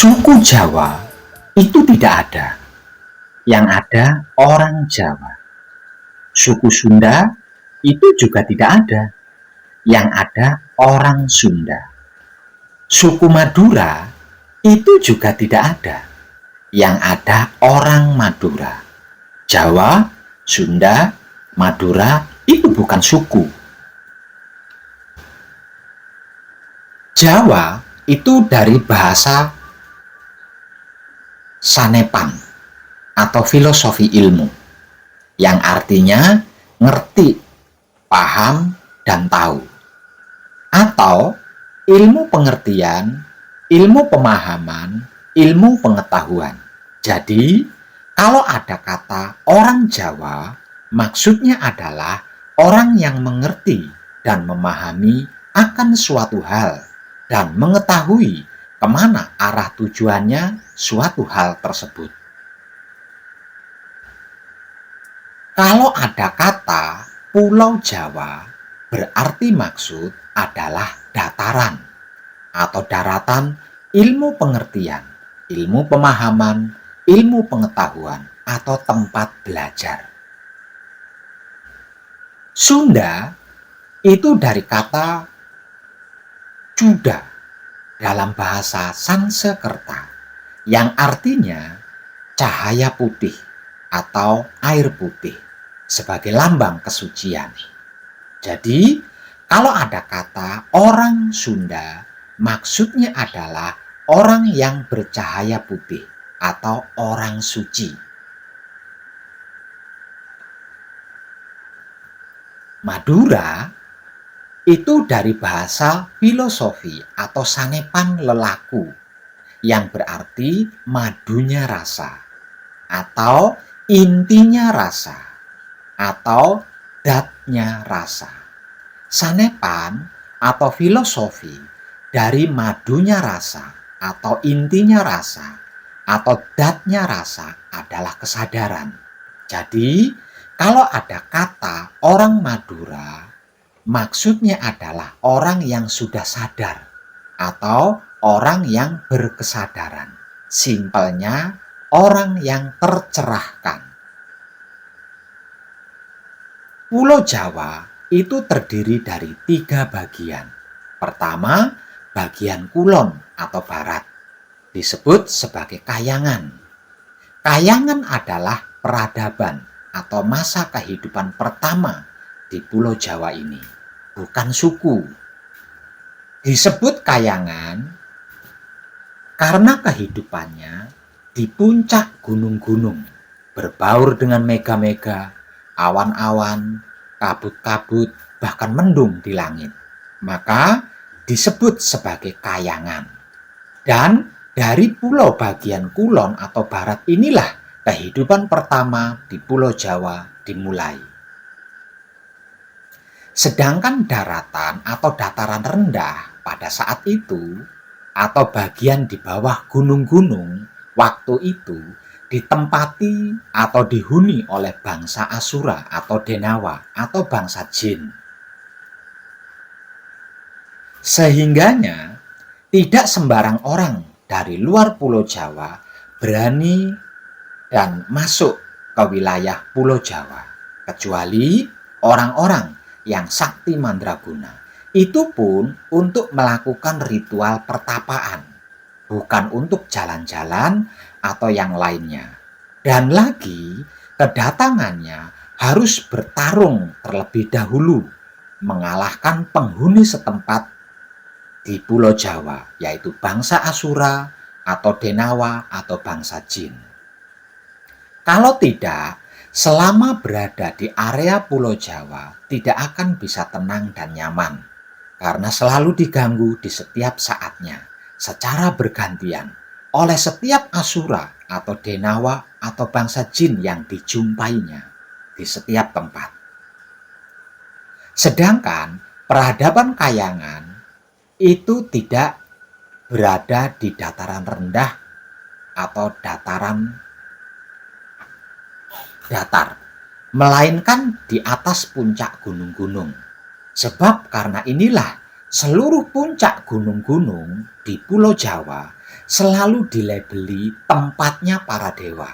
Suku Jawa itu tidak ada. Yang ada orang Jawa. Suku Sunda itu juga tidak ada. Yang ada orang Sunda. Suku Madura itu juga tidak ada. Yang ada orang Madura. Jawa, Sunda, Madura itu bukan suku. Jawa itu dari bahasa Sanepan atau filosofi ilmu yang artinya ngerti, paham, dan tahu, atau ilmu pengertian, ilmu pemahaman, ilmu pengetahuan. Jadi kalau ada kata orang Jawa, maksudnya adalah orang yang mengerti dan memahami akan suatu hal dan mengetahui kemana arah tujuannya suatu hal tersebut. Kalau ada kata Pulau Jawa, berarti maksud adalah dataran atau daratan ilmu pengertian, ilmu pemahaman, ilmu pengetahuan, atau tempat belajar. Sunda itu dari kata Juda dalam bahasa Sanskerta yang artinya cahaya putih atau air putih sebagai lambang kesucian. Jadi, kalau ada kata orang Sunda, maksudnya adalah orang yang bercahaya putih atau orang suci. Madura itu dari bahasa filosofi atau sanepan lelaku yang berarti madunya rasa atau intinya rasa atau datnya rasa. Sanepan atau filosofi dari madunya rasa atau intinya rasa atau datnya rasa adalah kesadaran. Jadi kalau ada kata orang Madura, maksudnya adalah orang yang sudah sadar atau orang yang berkesadaran. Simpelnya, orang yang tercerahkan. Pulau Jawa itu terdiri dari 3 bagian. Pertama, bagian kulon atau barat, disebut sebagai Kayangan. Kayangan adalah peradaban atau masa kehidupan pertama di Pulau Jawa ini, bukan suku. Disebut Kayangan karena kehidupannya di puncak gunung-gunung, berbaur dengan mega-mega, awan-awan, kabut-kabut, bahkan mendung di langit. Maka disebut sebagai Kayangan. Dan dari pulau bagian kulon atau barat inilah kehidupan pertama di Pulau Jawa dimulai. Sedangkan daratan atau dataran rendah pada saat itu atau bagian di bawah gunung-gunung waktu itu ditempati atau dihuni oleh bangsa Asura atau Denawa atau bangsa Jin. Sehingganya tidak sembarang orang dari luar Pulau Jawa berani dan masuk ke wilayah Pulau Jawa, kecuali orang-orang yang sakti mandraguna. Itu pun untuk melakukan ritual pertapaan, bukan untuk jalan-jalan atau yang lainnya. Dan lagi, kedatangannya harus bertarung terlebih dahulu, mengalahkan penghuni setempat di Pulau Jawa, yaitu bangsa Asura atau Denawa atau bangsa Jin. Kalau tidak, selama berada di area Pulau Jawa tidak akan bisa tenang dan nyaman karena selalu diganggu di setiap saatnya secara bergantian oleh setiap Asura atau Denawa atau bangsa Jin yang dijumpainya di setiap tempat. Sedangkan peradaban Kayangan itu tidak berada di dataran rendah atau datar, melainkan di atas puncak gunung-gunung. Sebab karena inilah seluruh puncak gunung-gunung di Pulau Jawa selalu dilabeli tempatnya para dewa,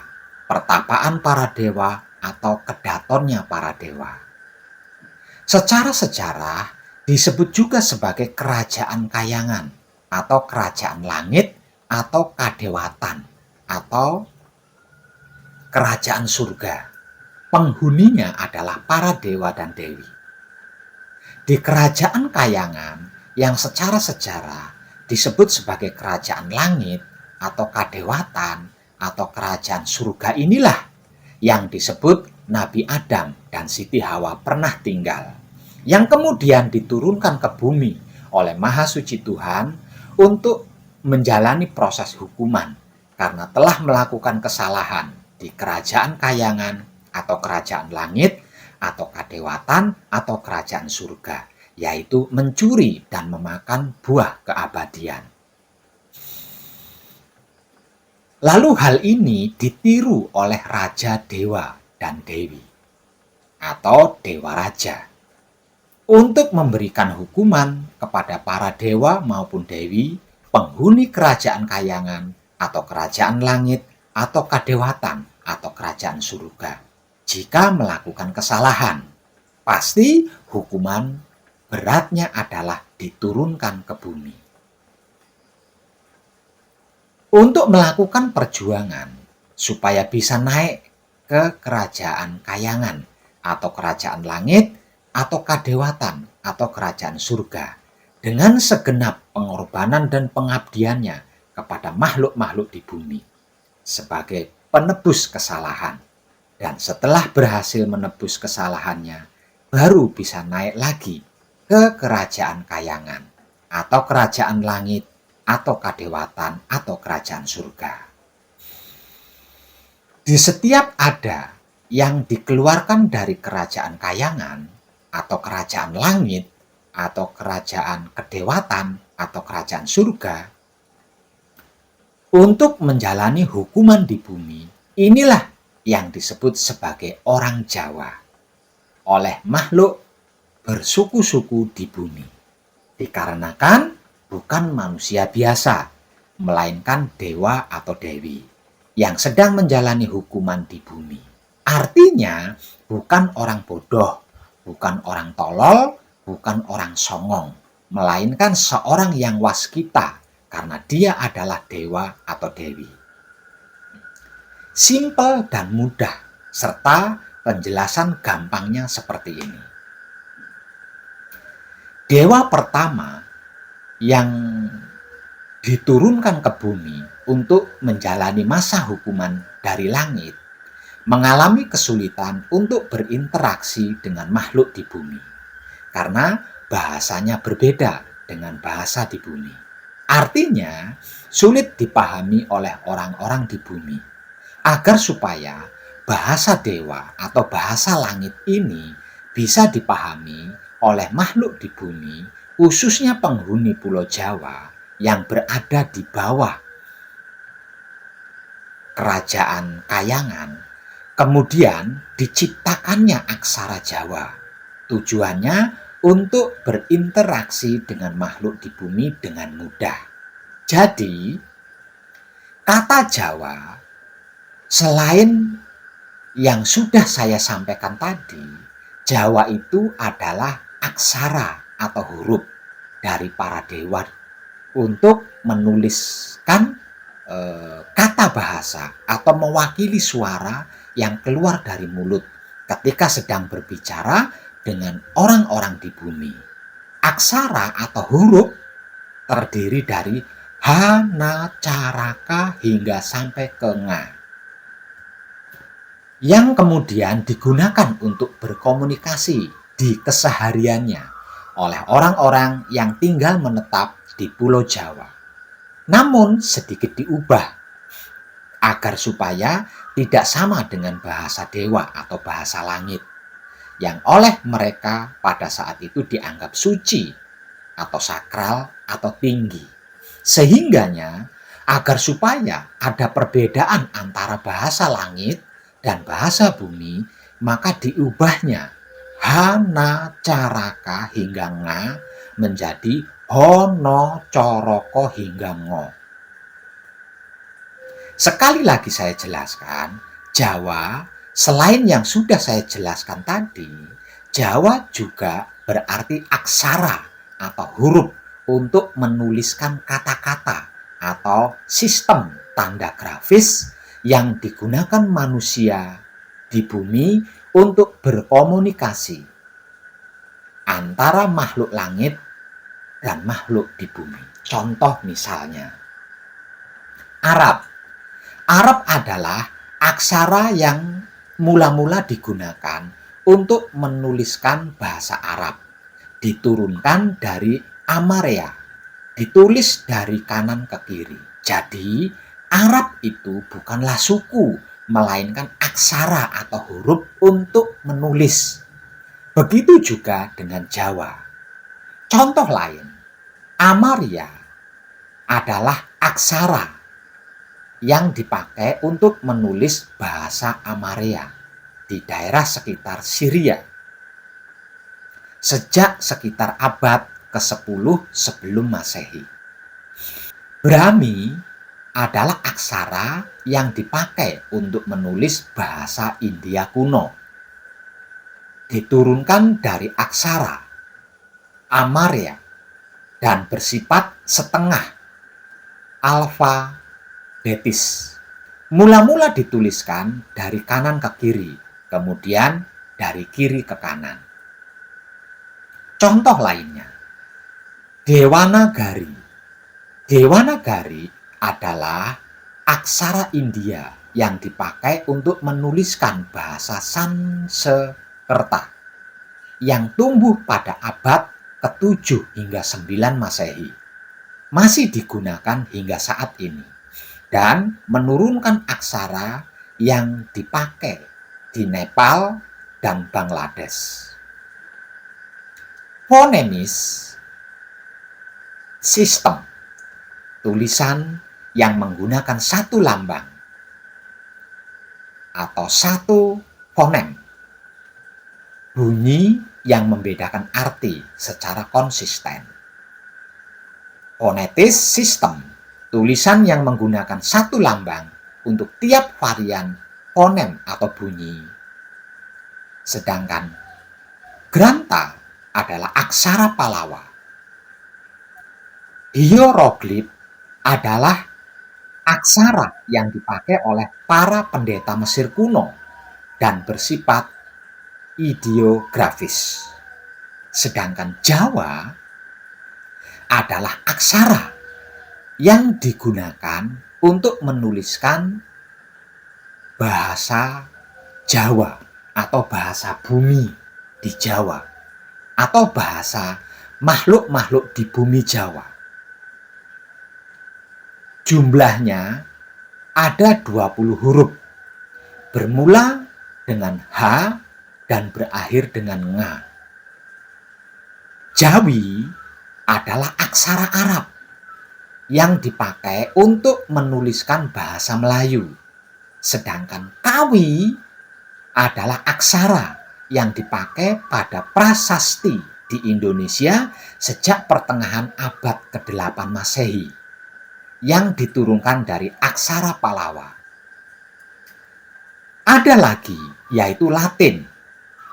pertapaan para dewa, atau kedatonnya para dewa. Secara sejarah disebut juga sebagai kerajaan kayangan atau kerajaan langit atau kadewatan atau kerajaan surga. Penghuninya adalah para dewa dan dewi. Di kerajaan kayangan yang secara sejarah disebut sebagai kerajaan langit atau kadewatan atau kerajaan surga inilah yang disebut Nabi Adam dan Siti Hawa pernah tinggal, yang kemudian diturunkan ke bumi oleh Maha Suci Tuhan untuk menjalani proses hukuman karena telah melakukan kesalahan di kerajaan kayangan atau kerajaan langit atau kadewatan atau kerajaan surga, yaitu mencuri dan memakan buah keabadian. Lalu hal ini ditiru oleh raja dewa dan dewi atau dewa raja untuk memberikan hukuman kepada para dewa maupun dewi, penghuni kerajaan kayangan atau kerajaan langit atau kadewatan atau kerajaan surga. Jika melakukan kesalahan, pasti hukuman beratnya adalah diturunkan ke bumi. Untuk melakukan perjuangan supaya bisa naik ke kerajaan kayangan atau kerajaan langit atau kadewatan atau kerajaan surga dengan segenap pengorbanan dan pengabdiannya kepada makhluk-makhluk di bumi sebagai penebus kesalahan. Dan setelah berhasil menebus kesalahannya, baru bisa naik lagi ke kerajaan kayangan atau kerajaan langit atau kadewatan atau kerajaan surga. Di setiap ada yang dikeluarkan dari kerajaan kayangan atau kerajaan langit atau kerajaan kedewatan atau kerajaan surga untuk menjalani hukuman di bumi, inilah yang disebut sebagai orang Jawa oleh makhluk bersuku-suku di bumi, dikarenakan bukan manusia biasa, melainkan dewa atau dewi yang sedang menjalani hukuman di bumi. Artinya bukan orang bodoh, bukan orang tolol, bukan orang songong, melainkan seorang yang waskita karena dia adalah dewa atau dewi. Simpel dan mudah, serta penjelasan gampangnya seperti ini. Dewa pertama yang diturunkan ke bumi untuk menjalani masa hukuman dari langit mengalami kesulitan untuk berinteraksi dengan makhluk di bumi karena bahasanya berbeda dengan bahasa di bumi. Artinya sulit dipahami oleh orang-orang di bumi. Agar supaya bahasa dewa atau bahasa langit ini bisa dipahami oleh makhluk di bumi, khususnya penghuni Pulau Jawa yang berada di bawah kerajaan kayangan, kemudian diciptakannya aksara Jawa. Tujuannya untuk berinteraksi dengan makhluk di bumi dengan mudah. Jadi, kata Jawa selain yang sudah saya sampaikan tadi, Jawa itu adalah aksara atau huruf dari para dewa untuk menuliskan kata bahasa atau mewakili suara yang keluar dari mulut ketika sedang berbicara dengan orang-orang di bumi. Aksara atau huruf terdiri dari ha, na, caraka hingga sampai ke nga, yang kemudian digunakan untuk berkomunikasi di kesehariannya oleh orang-orang yang tinggal menetap di Pulau Jawa. Namun sedikit diubah agar supaya tidak sama dengan bahasa dewa atau bahasa langit yang oleh mereka pada saat itu dianggap suci atau sakral atau tinggi. Sehingganya agar supaya ada perbedaan antara bahasa langit dan bahasa bumi, maka diubahnya hana caraka hingga nga menjadi hono coroko hingga ngo. Sekali lagi saya jelaskan, Jawa selain yang sudah saya jelaskan tadi, Jawa juga berarti aksara atau huruf untuk menuliskan kata-kata atau sistem tanda grafis yang digunakan manusia di bumi untuk berkomunikasi antara makhluk langit dan makhluk di bumi. Contoh misalnya, Arab. Arab adalah aksara yang mula-mula digunakan untuk menuliskan bahasa Arab. Diturunkan dari Amaria, ditulis dari kanan ke kiri. Jadi, Arab itu bukanlah suku, melainkan aksara atau huruf untuk menulis. Begitu juga dengan Jawa. Contoh lain, Amaria adalah aksara yang dipakai untuk menulis bahasa Amaria di daerah sekitar Syria sejak sekitar abad ke-10 sebelum Masehi. Brahmi adalah aksara yang dipakai untuk menulis bahasa India kuno. Diturunkan dari aksara Amaria dan bersifat setengah alfabetis. Mula-mula dituliskan dari kanan ke kiri, kemudian dari kiri ke kanan. Contoh lainnya, Dewanagari. Dewanagari adalah aksara India yang dipakai untuk menuliskan bahasa Sanskerta yang tumbuh pada abad ke-7 hingga 9 Masehi. Masih digunakan hingga saat ini dan menurunkan aksara yang dipakai di Nepal dan Bangladesh. Fonemis sistem tulisan yang menggunakan satu lambang atau satu fonem, bunyi yang membedakan arti secara konsisten. Fonetis sistem tulisan yang menggunakan satu lambang untuk tiap varian fonem atau bunyi. Sedangkan Granta adalah aksara Palawa. Hieroglif adalah aksara yang dipakai oleh para pendeta Mesir kuno dan bersifat ideografis. Sedangkan Jawa adalah aksara yang digunakan untuk menuliskan bahasa Jawa atau bahasa bumi di Jawa atau bahasa makhluk-makhluk di bumi Jawa. Jumlahnya ada 20 huruf, bermula dengan H dan berakhir dengan Nga. Jawi adalah aksara Arab yang dipakai untuk menuliskan bahasa Melayu. Sedangkan Kawi adalah aksara yang dipakai pada prasasti di Indonesia sejak pertengahan abad ke-8 Masehi yang diturunkan dari aksara Palawa. Ada lagi yaitu Latin.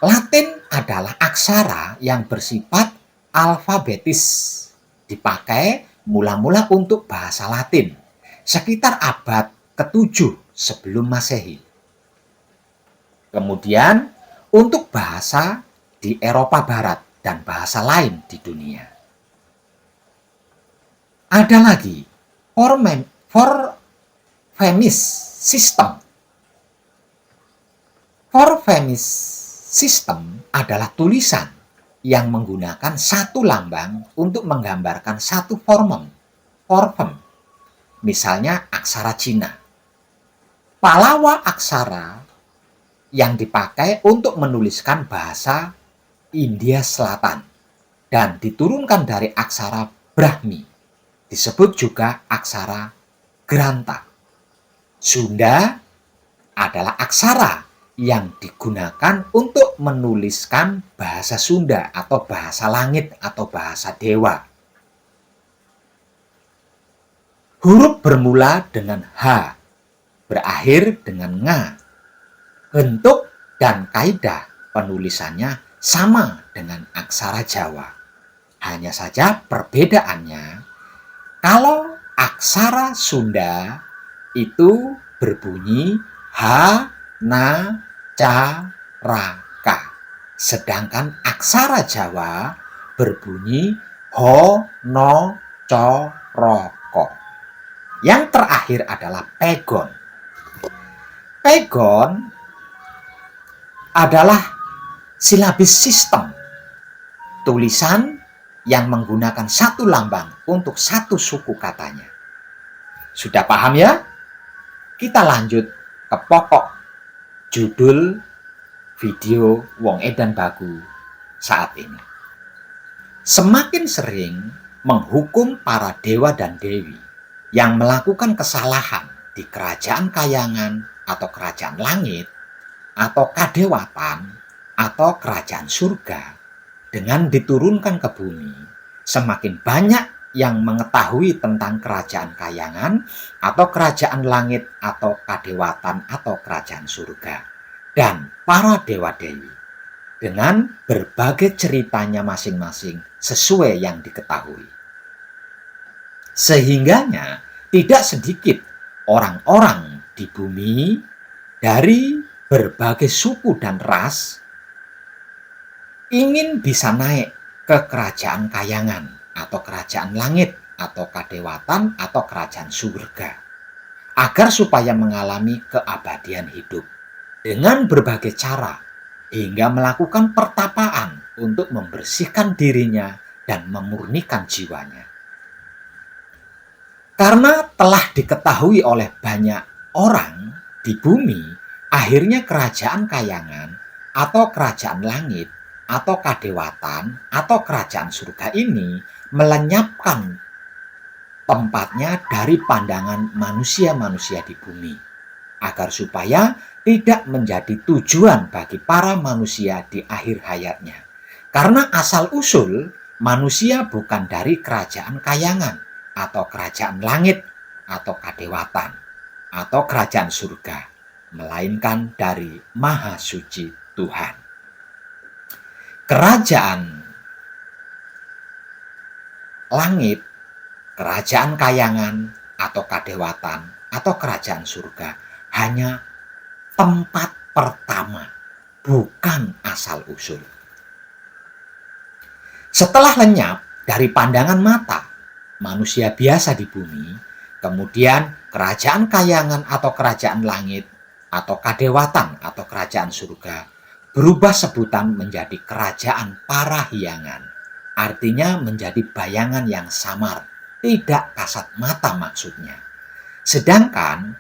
Latin adalah aksara yang bersifat alfabetis, dipakai mula-mula untuk bahasa Latin sekitar abad ke-7 sebelum Masehi. Kemudian untuk bahasa di Eropa Barat dan bahasa lain di dunia. Ada lagi Forfemis system. Forfemis system adalah tulisan yang menggunakan satu lambang untuk menggambarkan satu form, misalnya aksara Cina. Palawa aksara yang dipakai untuk menuliskan bahasa India Selatan dan diturunkan dari aksara Brahmi, disebut juga aksara Granta. Sunda adalah aksara yang digunakan untuk menuliskan bahasa Sunda atau bahasa langit atau bahasa dewa. Huruf bermula dengan H berakhir dengan nga. Bentuk dan kaidah penulisannya sama dengan aksara Jawa. Hanya saja perbedaannya, kalau aksara Sunda itu berbunyi H, Na, Ca, Ra, Ka. Sedangkan aksara Jawa berbunyi Ho, No, Co, Ro, Ko. Yang terakhir adalah pegon. Pegon adalah silabis sistem, tulisan yang menggunakan satu lambang untuk satu suku katanya. Sudah paham ya? Kita lanjut ke pokok judul video Wong Edan Bagu saat ini. Semakin sering menghukum para dewa dan dewi yang melakukan kesalahan di kerajaan kayangan atau kerajaan langit atau kadewatan atau kerajaan surga dengan diturunkan ke bumi, semakin banyak yang mengetahui tentang kerajaan kayangan atau kerajaan langit atau kadewatan atau kerajaan surga dan para dewa-dewi dengan berbagai ceritanya masing-masing sesuai yang diketahui. Sehingganya tidak sedikit orang-orang di bumi dari berbagai suku dan ras ingin bisa naik ke kerajaan kayangan atau kerajaan langit atau kadewatan atau kerajaan surga agar supaya mengalami keabadian hidup dengan berbagai cara hingga melakukan pertapaan untuk membersihkan dirinya dan memurnikan jiwanya. Karena telah diketahui oleh banyak orang di bumi, akhirnya kerajaan kayangan atau kerajaan langit atau kadewatan atau kerajaan surga ini melenyapkan tempatnya dari pandangan manusia-manusia di bumi agar supaya tidak menjadi tujuan bagi para manusia di akhir hayatnya. Karena asal-usul manusia bukan dari kerajaan kayangan atau kerajaan langit atau kadewatan atau kerajaan surga, melainkan dari Maha Suci Tuhan. Kerajaan langit, kerajaan kayangan atau kadewatan atau kerajaan surga hanya tempat pertama, bukan asal-usul. Setelah lenyap dari pandangan mata manusia biasa di bumi, kemudian kerajaan kayangan atau kerajaan langit atau kadewatan atau kerajaan surga berubah sebutan menjadi kerajaan parahyangan. Artinya menjadi bayangan yang samar, tidak kasat mata maksudnya. Sedangkan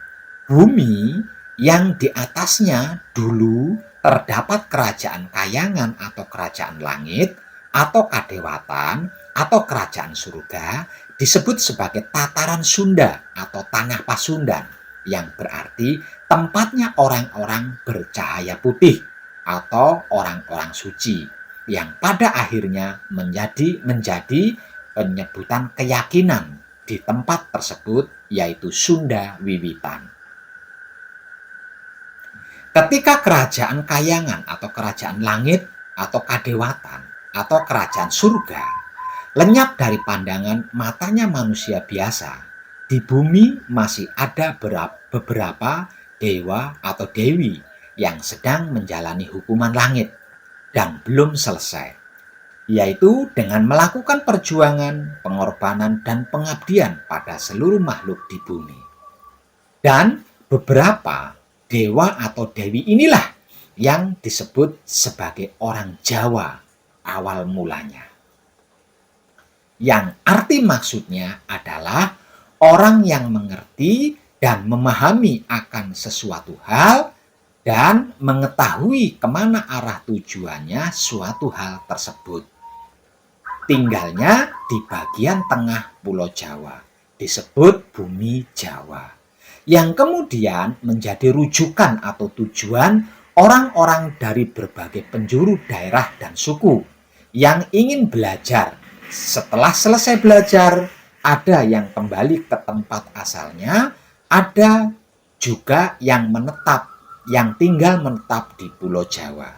bumi yang di atasnya dulu terdapat kerajaan kayangan atau kerajaan langit atau kadewatan atau kerajaan surga disebut sebagai tataran Sunda atau tanah Pasundan, yang berarti tempatnya orang-orang bercahaya putih atau orang-orang suci, yang pada akhirnya menjadi penyebutan keyakinan di tempat tersebut, yaitu Sunda Wiwitan. Ketika kerajaan kayangan atau kerajaan langit atau kadewatan atau kerajaan surga lenyap dari pandangan matanya manusia biasa, di bumi masih ada beberapa dewa atau dewi yang sedang menjalani hukuman langit dan belum selesai, yaitu dengan melakukan perjuangan, pengorbanan, dan pengabdian pada seluruh makhluk di bumi. Dan beberapa dewa atau dewi inilah yang disebut sebagai orang Jawa awal mulanya. Yang arti maksudnya adalah orang yang mengerti dan memahami akan sesuatu hal dan mengetahui kemana arah tujuannya suatu hal tersebut. Tinggalnya di bagian tengah Pulau Jawa, disebut Bumi Jawa, yang kemudian menjadi rujukan atau tujuan orang-orang dari berbagai penjuru daerah dan suku yang ingin belajar. Setelah selesai belajar, ada yang kembali ke tempat asalnya, ada juga yang tinggal menetap di Pulau Jawa.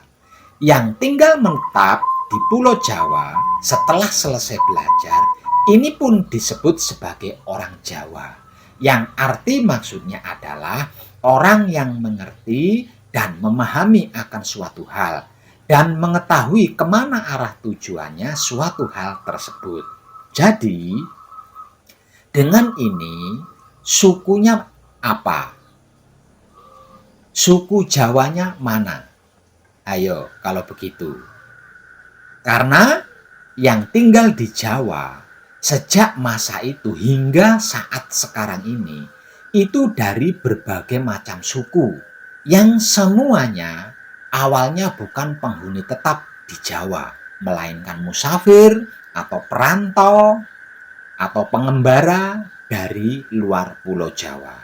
Yang tinggal menetap di Pulau Jawa setelah selesai belajar, ini pun disebut sebagai orang Jawa. Yang arti maksudnya adalah orang yang mengerti dan memahami akan suatu hal dan mengetahui kemana arah tujuannya suatu hal tersebut. Jadi, dengan ini sukunya apa? Suku Jawanya mana? Ayo, kalau begitu. Karena yang tinggal di Jawa sejak masa itu hingga saat sekarang ini itu dari berbagai macam suku yang semuanya awalnya bukan penghuni tetap di Jawa, melainkan musafir atau perantau atau pengembara dari luar Pulau Jawa.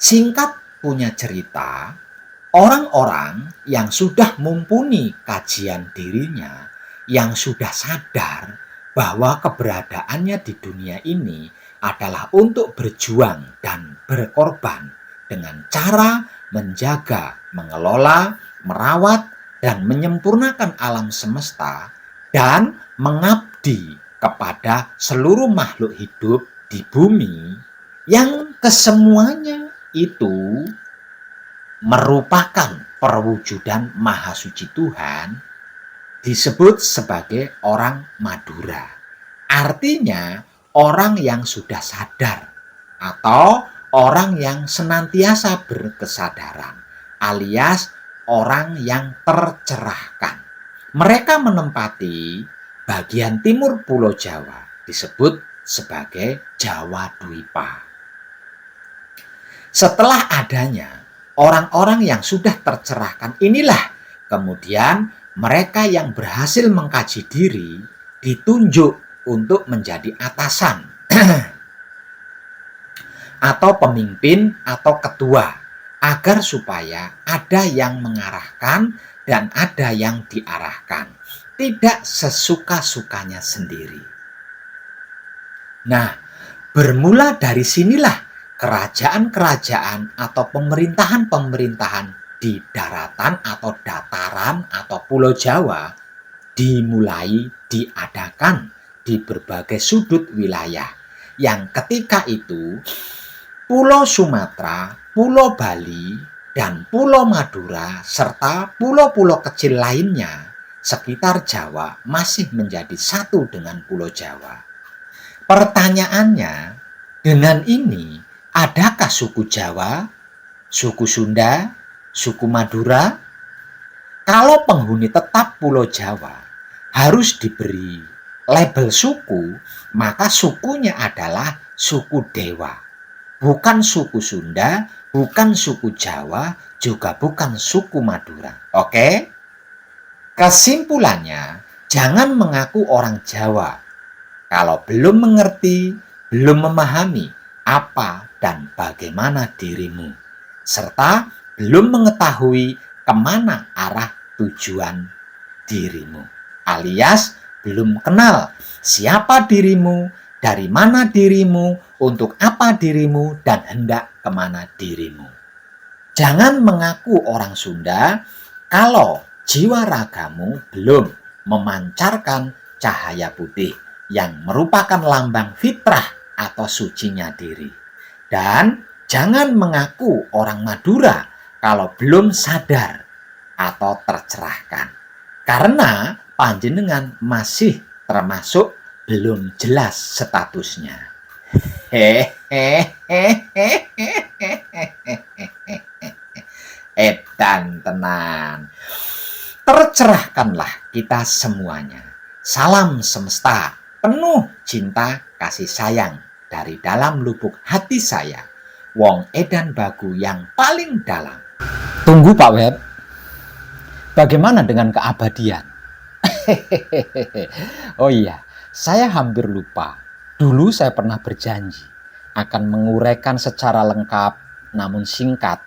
Singkat punya cerita, orang-orang yang sudah mumpuni kajian dirinya, yang sudah sadar bahwa keberadaannya di dunia ini adalah untuk berjuang dan berkorban dengan cara menjaga, mengelola, merawat, dan menyempurnakan alam semesta dan mengabdi kepada seluruh makhluk hidup di bumi yang kesemuanya itu merupakan perwujudan Maha Suci Tuhan, disebut sebagai orang Madura. Artinya orang yang sudah sadar atau orang yang senantiasa berkesadaran, alias orang yang tercerahkan. Mereka menempati bagian timur Pulau Jawa, disebut sebagai Jawa Dwipa. Setelah adanya orang-orang yang sudah tercerahkan inilah kemudian mereka yang berhasil mengkaji diri ditunjuk untuk menjadi atasan atau pemimpin atau ketua, agar supaya ada yang mengarahkan dan ada yang diarahkan, tidak sesuka-sukanya sendiri. Nah, bermula dari sinilah kerajaan-kerajaan atau pemerintahan-pemerintahan di daratan atau dataran atau Pulau Jawa dimulai diadakan di berbagai sudut wilayah, yang ketika itu Pulau Sumatera, Pulau Bali, dan Pulau Madura serta pulau-pulau kecil lainnya sekitar Jawa masih menjadi satu dengan Pulau Jawa. Pertanyaannya, dengan ini adakah suku Jawa, suku Sunda, suku Madura? Kalau penghuni tetap Pulau Jawa harus diberi label suku, maka sukunya adalah suku Dewa. Bukan suku Sunda, bukan suku Jawa, juga bukan suku Madura. Oke? Kesimpulannya, jangan mengaku orang Jawa kalau belum mengerti, belum memahami apa dan bagaimana dirimu, serta belum mengetahui kemana arah tujuan dirimu, alias belum kenal siapa dirimu, dari mana dirimu, untuk apa dirimu, dan hendak kemana dirimu. Jangan mengaku orang Sunda kalau jiwa ragamu belum memancarkan cahaya putih yang merupakan lambang fitrah atau sucinya diri. Dan jangan mengaku orang Madura kalau belum sadar atau tercerahkan, karena panjenengan masih termasuk belum jelas statusnya. Edan tenan. Tercerahkanlah kita semuanya. Salam semesta, penuh cinta kasih sayang dari dalam lubuk hati saya, Wong Edan Bagu yang paling dalam. Tunggu Pak Web, bagaimana dengan keabadian? Oh iya, saya hampir lupa. Dulu saya pernah berjanji akan menguraikan secara lengkap namun singkat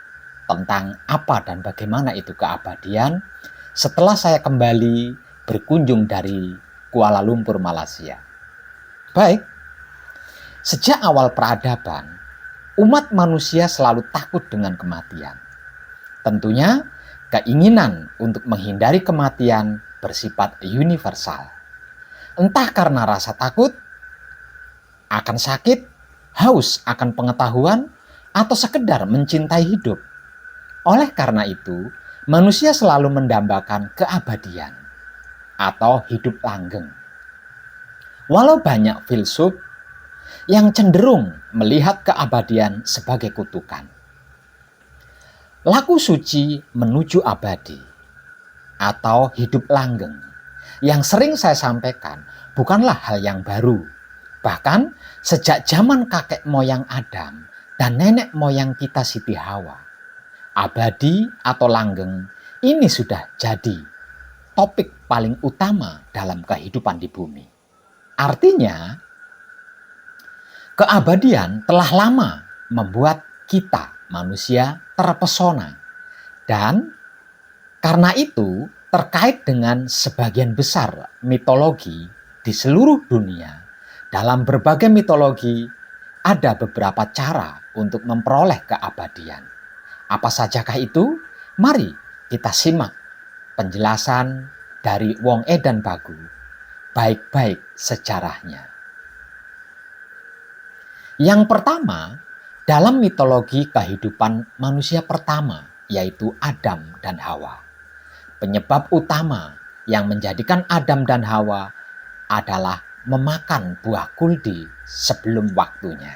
tentang apa dan bagaimana itu keabadian setelah saya kembali berkunjung dari Kuala Lumpur, Malaysia. Baik, sejak awal peradaban, umat manusia selalu takut dengan kematian. Tentunya, keinginan untuk menghindari kematian bersifat universal. Entah karena rasa takut akan sakit, haus akan pengetahuan, atau sekedar mencintai hidup. Oleh karena itu, manusia selalu mendambakan keabadian atau hidup langgeng. Walau banyak filsuf yang cenderung melihat keabadian sebagai kutukan. Laku suci menuju abadi atau hidup langgeng yang sering saya sampaikan bukanlah hal yang baru. Bahkan sejak zaman kakek moyang Adam dan nenek moyang kita Siti Hawa, abadi atau langgeng ini sudah jadi topik paling utama dalam kehidupan di bumi. Artinya, keabadian telah lama membuat kita manusia terpesona, dan karena itu terkait dengan sebagian besar mitologi di seluruh dunia. Dalam berbagai mitologi ada beberapa cara untuk memperoleh keabadian. Apa sajakah itu? Mari kita simak penjelasan dari Wong Edan Bagu baik-baik sejarahnya. Yang pertama, dalam mitologi kehidupan manusia pertama, yaitu Adam dan Hawa. Penyebab utama yang menjadikan Adam dan Hawa adalah memakan buah kuldi sebelum waktunya.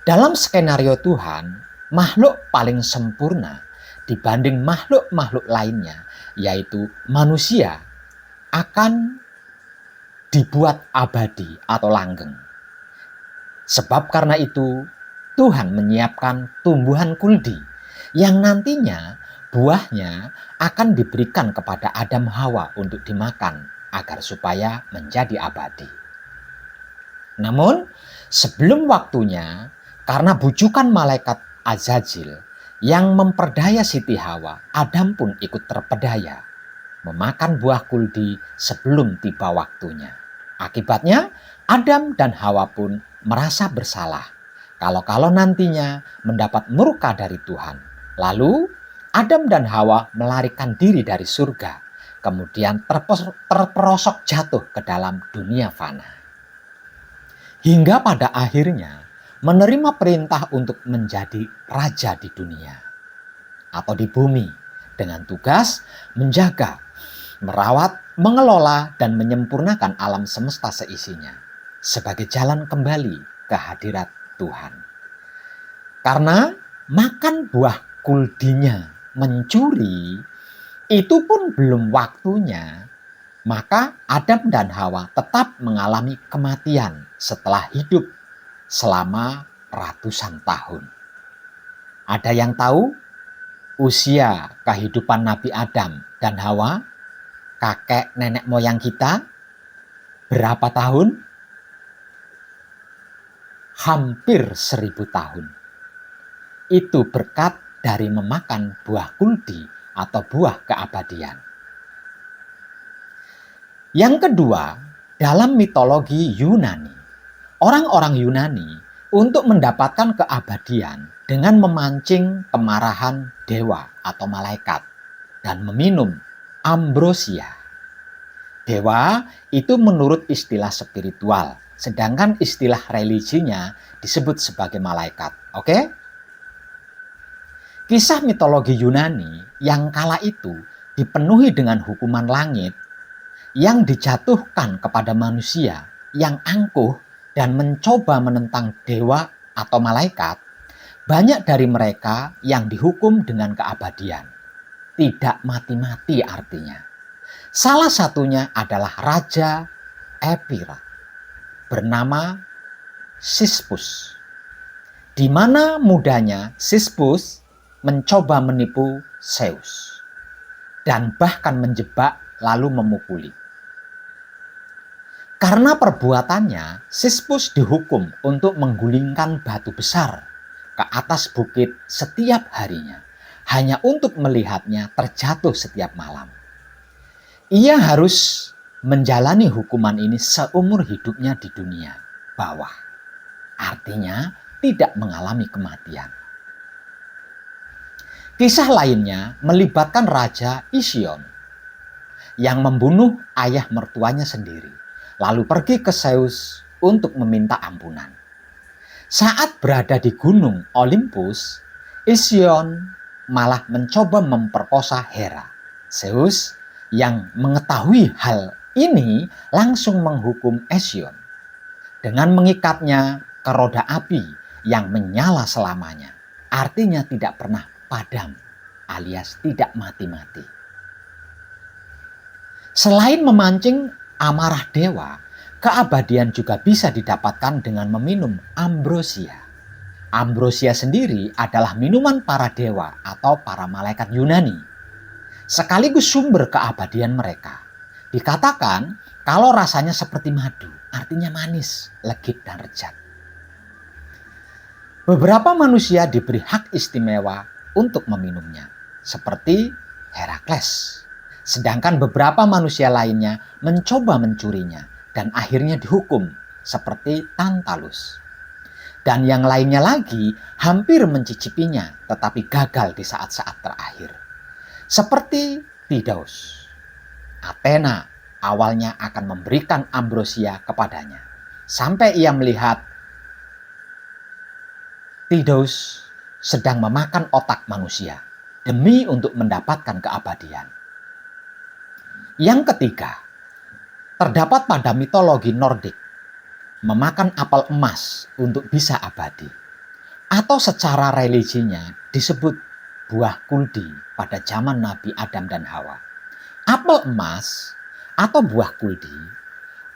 Dalam skenario Tuhan, makhluk paling sempurna dibanding makhluk-makhluk lainnya, yaitu manusia, akan dibuat abadi atau langgeng. Sebab karena itu, Tuhan menyiapkan tumbuhan kuldi yang nantinya buahnya akan diberikan kepada Adam Hawa untuk dimakan agar supaya menjadi abadi. Namun, sebelum waktunya, karena bujukan malaikat Azazil yang memperdaya Siti Hawa, Adam pun ikut terpedaya memakan buah kuldi sebelum tiba waktunya. Akibatnya, Adam dan Hawa pun merasa bersalah kalau nantinya mendapat murka dari Tuhan. Lalu, Adam dan Hawa melarikan diri dari surga, kemudian terperosok jatuh ke dalam dunia fana. Hingga pada akhirnya menerima perintah untuk menjadi raja di dunia atau di bumi dengan tugas menjaga, merawat, mengelola, dan menyempurnakan alam semesta seisinya sebagai jalan kembali ke hadirat Tuhan. Karena makan buah kuldinya mencuri, itu pun belum waktunya, maka Adam dan Hawa tetap mengalami kematian setelah hidup selama ratusan tahun. Ada yang tahu usia kehidupan Nabi Adam dan Hawa, kakek nenek moyang kita, berapa tahun? Hampir 1000 tahun. Itu berkat dari memakan buah kuldi atau buah keabadian. Yang kedua, dalam mitologi Yunani, orang-orang Yunani untuk mendapatkan keabadian dengan memancing kemarahan dewa atau malaikat dan meminum ambrosia. Dewa itu menurut istilah spiritual, sedangkan istilah religinya disebut sebagai malaikat. Oke? Kisah mitologi Yunani yang kala itu dipenuhi dengan hukuman langit yang dijatuhkan kepada manusia yang angkuh dan mencoba menentang dewa atau malaikat. Banyak dari mereka yang dihukum dengan keabadian. Tidak mati-mati artinya. Salah satunya adalah Raja Epira bernama Sisyphus. Di mana mudanya Sisyphus mencoba menipu Zeus dan bahkan menjebak lalu memukuli. Karena perbuatannya, Sisyphus dihukum untuk menggulingkan batu besar ke atas bukit setiap harinya, hanya untuk melihatnya terjatuh setiap malam. Ia harus menjalani hukuman ini seumur hidupnya di dunia bawah. Artinya tidak mengalami kematian. Kisah lainnya melibatkan Raja Ision yang membunuh ayah mertuanya sendiri, lalu pergi ke Zeus untuk meminta ampunan. Saat berada di gunung Olympus, Ision malah mencoba memperkosa Hera. Zeus yang mengetahui hal ini langsung menghukum Ision dengan mengikatnya ke roda api yang menyala selamanya. Artinya tidak pernah padam, alias tidak mati-mati. Selain memancing amarah dewa, keabadian juga bisa didapatkan dengan meminum ambrosia. Ambrosia sendiri adalah minuman para dewa atau para malaikat Yunani, sekaligus sumber keabadian mereka. Dikatakan kalau rasanya seperti madu, artinya manis, legit, dan lezat. Beberapa manusia diberi hak istimewa untuk meminumnya, seperti Herakles. Sedangkan beberapa manusia lainnya mencoba mencurinya dan akhirnya dihukum, seperti Tantalus. Dan yang lainnya lagi hampir mencicipinya tetapi gagal di saat-saat terakhir, seperti Tidus. Athena awalnya akan memberikan ambrosia kepadanya, sampai ia melihat Tidus sedang memakan otak manusia demi untuk mendapatkan keabadian. Yang ketiga, terdapat pada mitologi Nordik, memakan apel emas untuk bisa abadi. Atau secara religinya disebut buah kuldi pada zaman Nabi Adam dan Hawa. Apel emas atau buah kuldi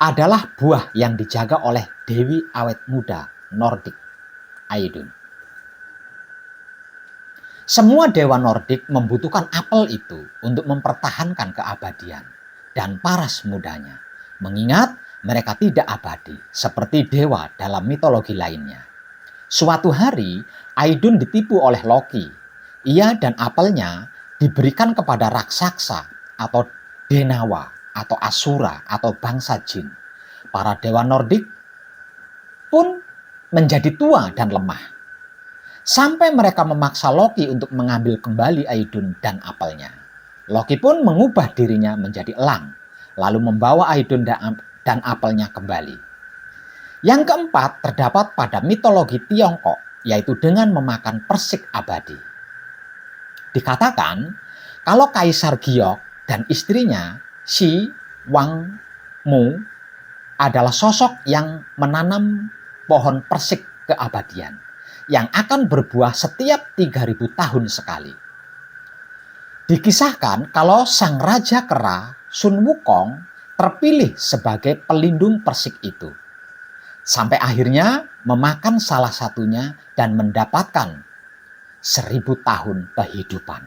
adalah buah yang dijaga oleh Dewi awet muda Nordik, Idun. Semua dewa Nordik membutuhkan apel itu untuk mempertahankan keabadian dan paras mudanya, mengingat mereka tidak abadi seperti dewa dalam mitologi lainnya. Suatu hari, Idun ditipu oleh Loki. Ia dan apelnya diberikan kepada raksasa atau denawa atau asura atau bangsa jin. Para dewa Nordik pun menjadi tua dan lemah, sampai mereka memaksa Loki untuk mengambil kembali Idun dan apelnya. Loki pun mengubah dirinya menjadi elang, lalu membawa Idun dan apelnya kembali. Yang keempat terdapat pada mitologi Tiongkok, yaitu dengan memakan persik abadi. Dikatakan kalau Kaisar Giok dan istrinya Shi Wangmu adalah sosok yang menanam pohon persik keabadian yang akan berbuah setiap 3000 tahun sekali. Dikisahkan kalau sang Raja Kera Sun Wukong terpilih sebagai pelindung persik itu, sampai akhirnya memakan salah satunya dan mendapatkan 1000 tahun kehidupan.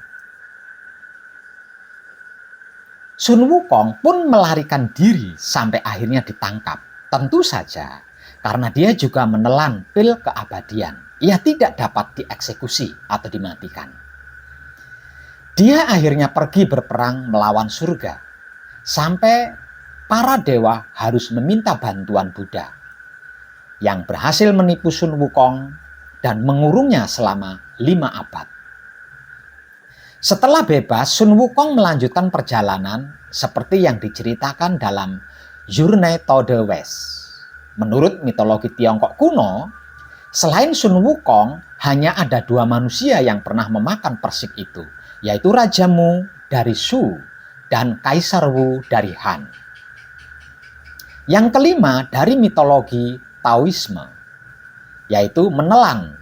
Sun Wukong pun melarikan diri sampai akhirnya ditangkap. Tentu saja karena dia juga menelan pil keabadian. Ia tidak dapat dieksekusi atau dimatikan. Dia akhirnya pergi berperang melawan surga, sampai para dewa harus meminta bantuan Buddha yang berhasil menipu Sun Wukong dan mengurungnya selama 5 abad. Setelah bebas, Sun Wukong melanjutkan perjalanan seperti yang diceritakan dalam Journey to the West. Menurut mitologi Tiongkok kuno, selain Sun Wukong, hanya ada 2 manusia yang pernah memakan persik itu, yaitu Raja Mu dari Shu dan Kaisar Wu dari Han. Yang kelima dari mitologi Taoisme, yaitu menelan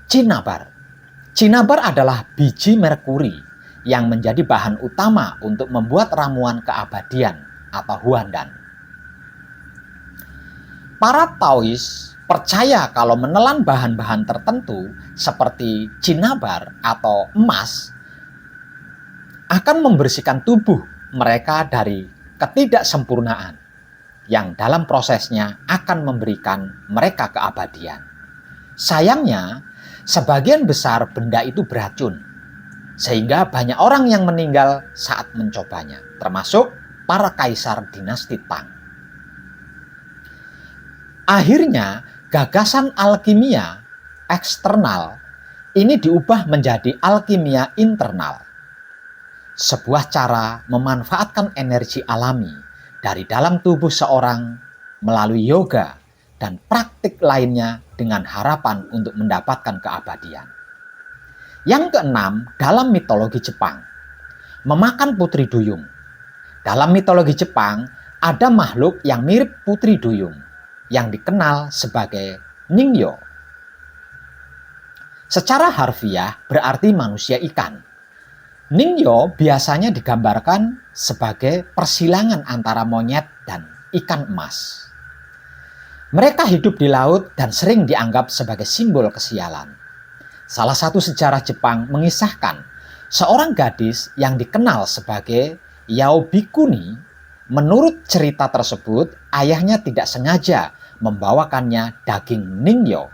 cinnabar. Cinnabar adalah biji merkuri yang menjadi bahan utama untuk membuat ramuan keabadian atau huandan. Para Taois percaya kalau menelan bahan-bahan tertentu seperti cinnabar atau emas akan membersihkan tubuh mereka dari ketidaksempurnaan yang dalam prosesnya akan memberikan mereka keabadian. Sayangnya, sebagian besar benda itu beracun, sehingga banyak orang yang meninggal saat mencobanya, termasuk para kaisar dinasti Tang. Akhirnya, gagasan alkimia eksternal ini diubah menjadi alkimia internal. Sebuah cara memanfaatkan energi alami dari dalam tubuh seorang melalui yoga dan praktik lainnya dengan harapan untuk mendapatkan keabadian. Yang keenam, dalam mitologi Jepang, memakan putri duyung. Dalam mitologi Jepang, ada makhluk yang mirip putri duyung yang dikenal sebagai Ningyo. Secara harfiah berarti manusia ikan. Ningyo biasanya digambarkan sebagai persilangan antara monyet dan ikan emas. Mereka hidup di laut dan sering dianggap sebagai simbol kesialan. Salah satu sejarah Jepang mengisahkan seorang gadis yang dikenal sebagai Yaobikuni. Menurut cerita tersebut, ayahnya tidak sengaja membawakannya daging Ningyo.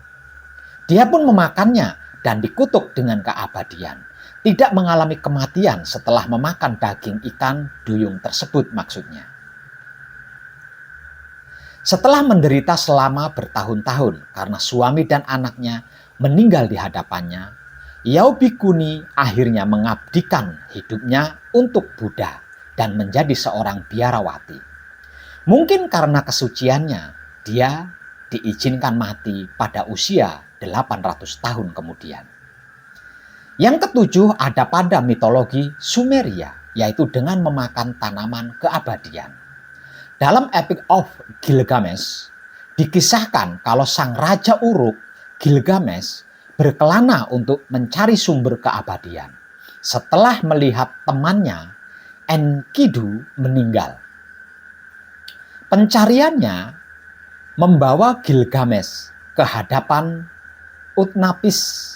Dia pun memakannya dan dikutuk dengan keabadian. Tidak mengalami kematian setelah memakan daging ikan duyung tersebut maksudnya. Setelah menderita selama bertahun-tahun karena suami dan anaknya meninggal di hadapannya, Yaobikuni akhirnya mengabdikan hidupnya untuk Buddha dan menjadi seorang biarawati. Mungkin karena kesuciannya, dia diizinkan mati pada usia 800 tahun kemudian. Yang ketujuh ada pada mitologi Sumeria, yaitu dengan memakan tanaman keabadian. Dalam Epic of Gilgamesh, dikisahkan kalau sang Raja Uruk, Gilgamesh, berkelana untuk mencari sumber keabadian setelah melihat temannya Enkidu meninggal. Pencariannya membawa Gilgamesh ke hadapan Utnapis,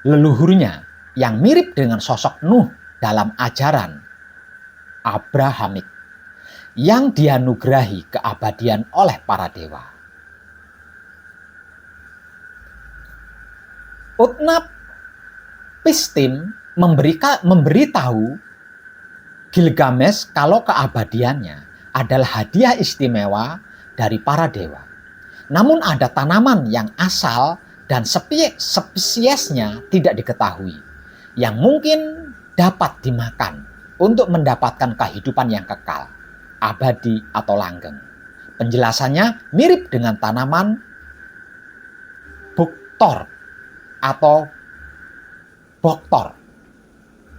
leluhurnya yang mirip dengan sosok Nuh dalam ajaran Abrahamik yang dianugerahi keabadian oleh para dewa. Utnapishtim memberitahu Gilgamesh kalau keabadiannya adalah hadiah istimewa dari para dewa. Namun ada tanaman yang asal dan spesiesnya tidak diketahui, yang mungkin dapat dimakan untuk mendapatkan kehidupan yang kekal, abadi atau langgeng. Penjelasannya mirip dengan tanaman buktor atau boktor,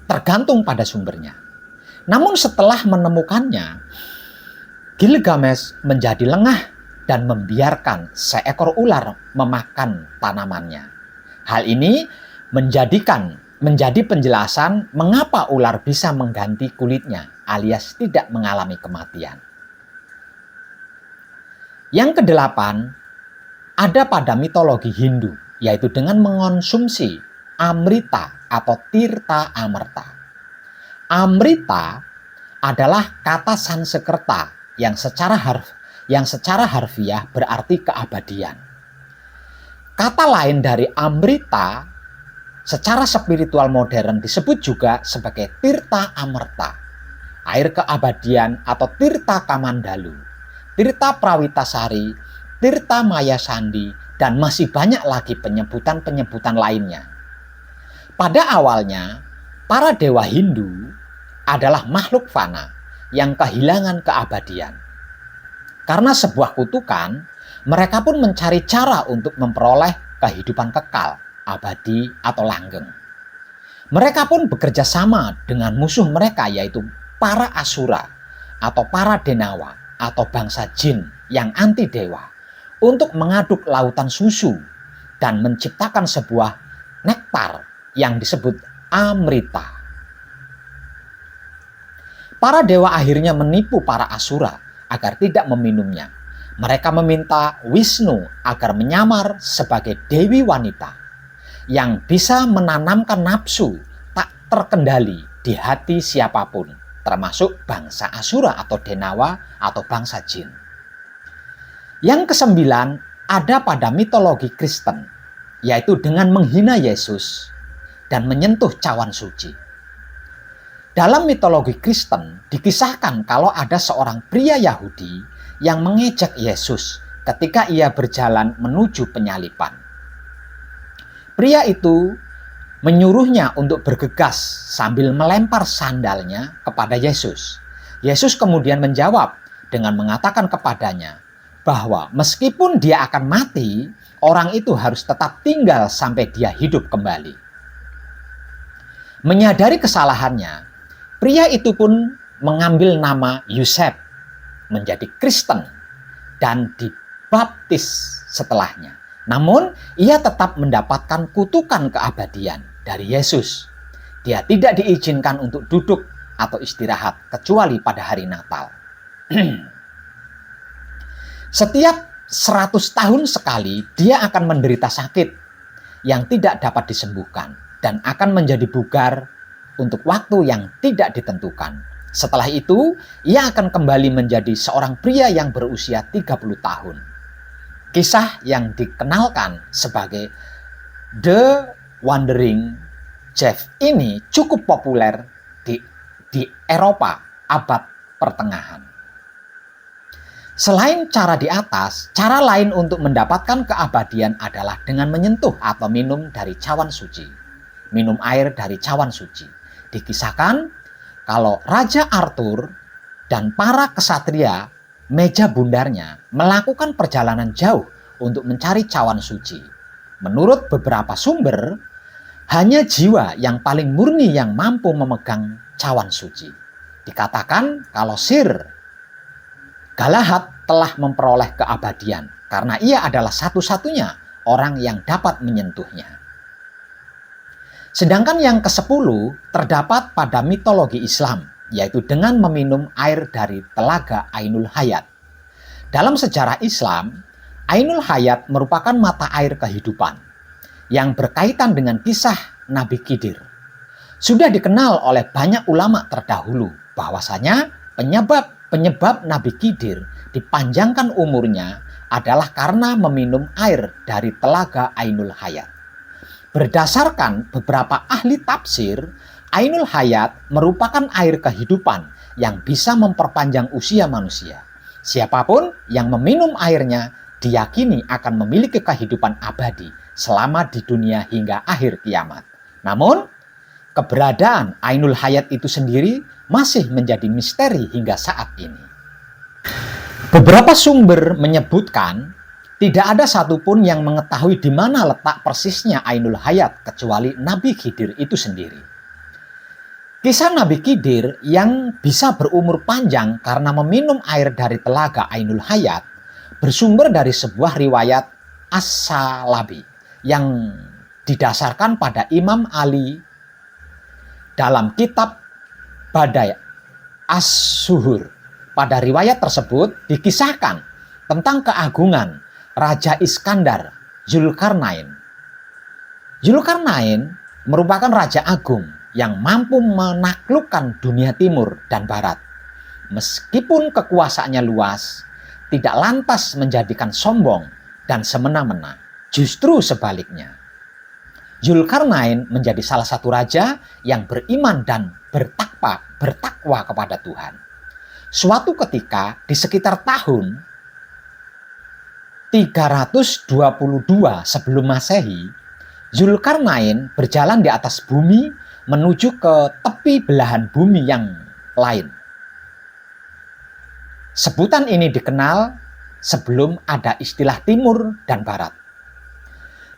tergantung pada sumbernya. Namun setelah menemukannya, Gilgamesh menjadi lengah dan membiarkan seekor ular memakan tanamannya. Hal ini menjadi penjelasan mengapa ular bisa mengganti kulitnya alias tidak mengalami kematian. Yang kedelapan ada pada mitologi Hindu, yaitu dengan mengonsumsi amrita atau tirta amerta. Amrita adalah kata Sanskerta yang secara harfiah berarti keabadian. Kata lain dari amrita secara spiritual modern disebut juga sebagai tirta amerta, air keabadian atau tirta kamandalu, tirta prawitasari, tirta mayasandi, dan masih banyak lagi penyebutan-penyebutan lainnya. Pada awalnya, para dewa Hindu adalah makhluk fana yang kehilangan keabadian. Karena sebuah kutukan, mereka pun mencari cara untuk memperoleh kehidupan kekal, abadi atau langgeng. Mereka pun bekerja sama dengan musuh mereka, yaitu para asura atau para denawa atau bangsa jin yang anti dewa, untuk mengaduk lautan susu dan menciptakan sebuah nektar yang disebut amrita. Para dewa akhirnya menipu para asura agar tidak meminumnya. Mereka meminta Wisnu agar menyamar sebagai dewi wanita yang bisa menanamkan nafsu tak terkendali di hati siapapun, termasuk bangsa asura atau denawa atau bangsa jin. Yang kesembilan ada pada mitologi Kristen, yaitu dengan menghina Yesus dan menyentuh cawan suci. Dalam mitologi Kristen dikisahkan kalau ada seorang pria Yahudi yang mengejek Yesus ketika ia berjalan menuju penyaliban. Pria itu menyuruhnya untuk bergegas sambil melempar sandalnya kepada Yesus. Yesus kemudian menjawab dengan mengatakan kepadanya bahwa meskipun dia akan mati, orang itu harus tetap tinggal sampai dia hidup kembali. Menyadari kesalahannya, pria itu pun mengambil nama Yusef, menjadi Kristen, dan dibaptis setelahnya. Namun, ia tetap mendapatkan kutukan keabadian dari Yesus. Dia tidak diizinkan untuk duduk atau istirahat kecuali pada hari Natal. Setiap 100 tahun sekali dia akan menderita sakit yang tidak dapat disembuhkan dan akan menjadi bugar untuk waktu yang tidak ditentukan. Setelah itu, ia akan kembali menjadi seorang pria yang berusia 30 tahun. Kisah yang dikenalkan sebagai The Wandering Jeff ini cukup populer di Eropa abad pertengahan. Selain cara di atas, cara lain untuk mendapatkan keabadian adalah dengan menyentuh atau minum dari cawan suci. Minum air dari cawan suci. Dikisahkan kalau Raja Arthur dan para kesatria meja bundarnya melakukan perjalanan jauh untuk mencari cawan suci. Menurut beberapa sumber, hanya jiwa yang paling murni yang mampu memegang cawan suci. Dikatakan kalau Sir Galahad telah memperoleh keabadian karena ia adalah satu-satunya orang yang dapat menyentuhnya. Sedangkan yang ke-10 terdapat pada mitologi Islam, yaitu dengan meminum air dari telaga Ainul Hayat. Dalam sejarah Islam, Ainul Hayat merupakan mata air kehidupan yang berkaitan dengan kisah Nabi Khidir. Sudah dikenal oleh banyak ulama terdahulu bahwasanya penyebab Nabi Khidir dipanjangkan umurnya adalah karena meminum air dari telaga Ainul Hayat. Berdasarkan beberapa ahli tafsir, Ainul Hayat merupakan air kehidupan yang bisa memperpanjang usia manusia. Siapapun yang meminum airnya diyakini akan memiliki kehidupan abadi selama di dunia hingga akhir kiamat. Namun, keberadaan Ainul Hayat itu sendiri masih menjadi misteri hingga saat ini. Beberapa sumber menyebutkan tidak ada satupun yang mengetahui di mana letak persisnya Ainul Hayat kecuali Nabi Khidir itu sendiri. Kisah Nabi Khidir yang bisa berumur panjang karena meminum air dari telaga Ainul Hayat bersumber dari sebuah riwayat As-Salabi yang didasarkan pada Imam Ali dalam kitab Badai As-Suhur. Pada riwayat tersebut dikisahkan tentang keagungan Raja Iskandar Zulkarnain. Zulkarnain merupakan raja agung yang mampu menaklukkan dunia timur dan barat. Meskipun kekuasaannya luas, tidak lantas menjadikan sombong dan semena-mena. Justru sebaliknya. Zulkarnain menjadi salah satu raja yang beriman dan bertakwa kepada Tuhan. Suatu ketika di sekitar tahun 322 sebelum Masehi, Zulkarnain berjalan di atas bumi menuju ke tepi belahan bumi yang lain. Sebutan ini dikenal sebelum ada istilah timur dan barat.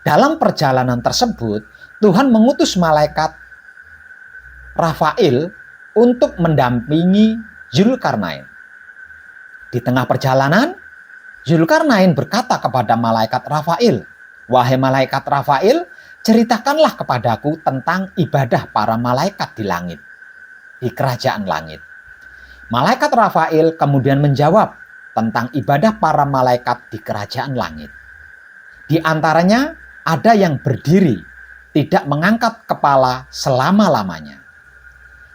Dalam perjalanan tersebut, Tuhan mengutus malaikat Rafail untuk mendampingi Zulkarnain. Di tengah perjalanan, Zulkarnain berkata kepada malaikat Rafail, "Wahai malaikat Rafail, ceritakanlah kepadaku tentang ibadah para malaikat di langit, di kerajaan langit." Malaikat Rafail kemudian menjawab tentang ibadah para malaikat di kerajaan langit. Di antaranya ada yang berdiri, tidak mengangkat kepala selama-lamanya.